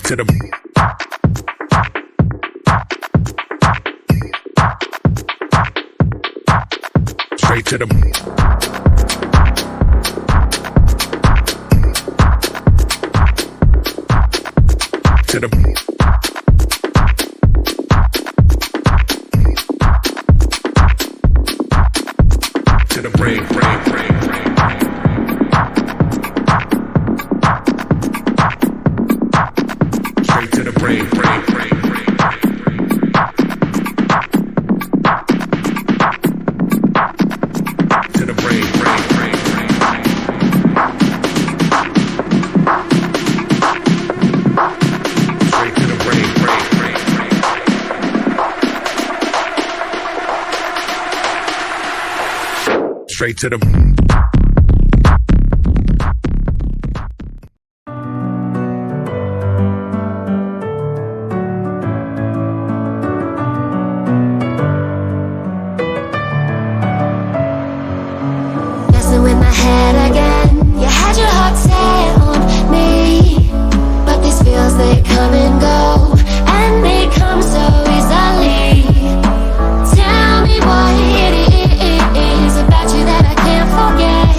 to the straight to the to the to the brain, brain, brain, brain. Straight to the brain, brain, brain, brain. To the brain, brain, brain, brain. Straight to the brain, brain, brain, brain. Straight to the messing with my head again. You had your heart set on me, but these feels, they come and go, and they come so easily. Tell me what it is about you that I can't forget.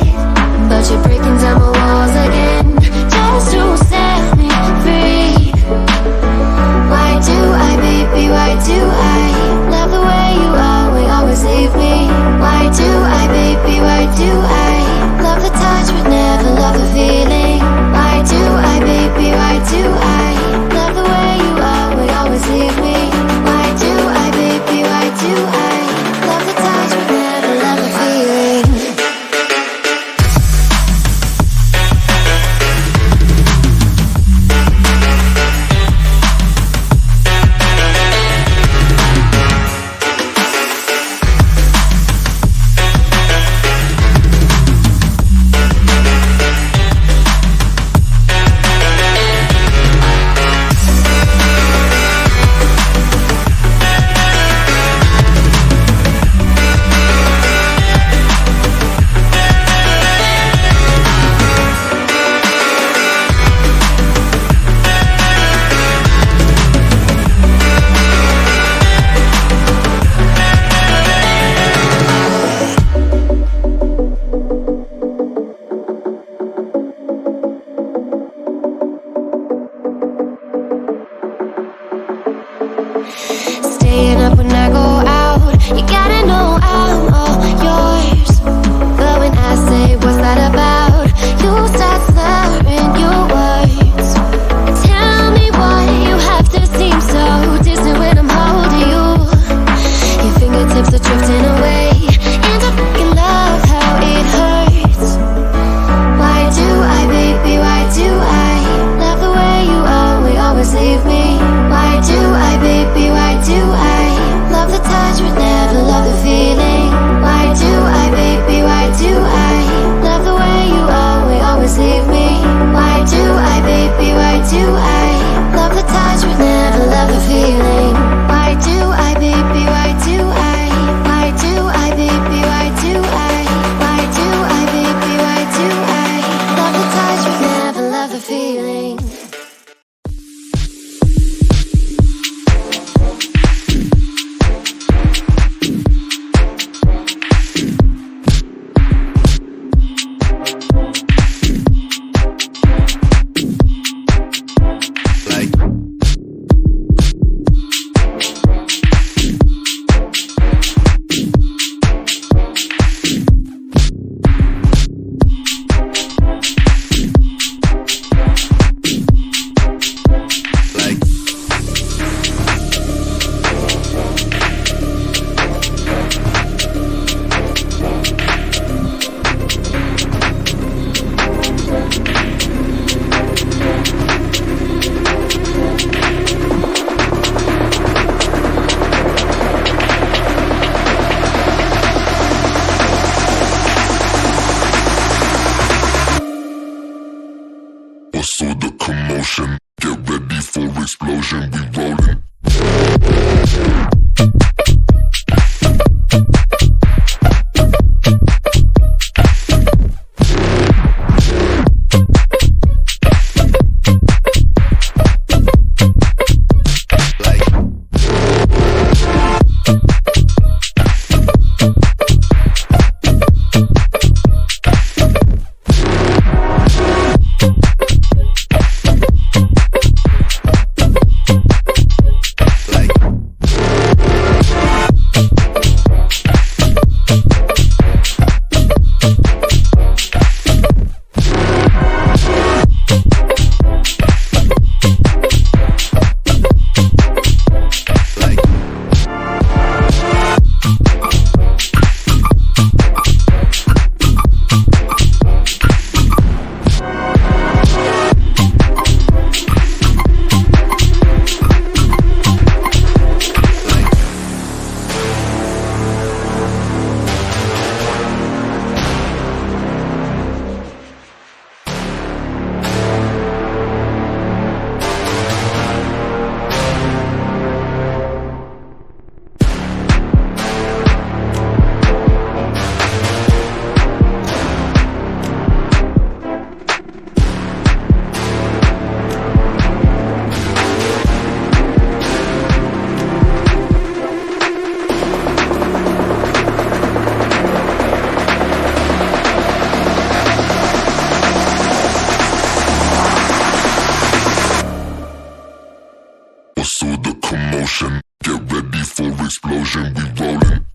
through the commotion. Get ready for explosion, we rollin'.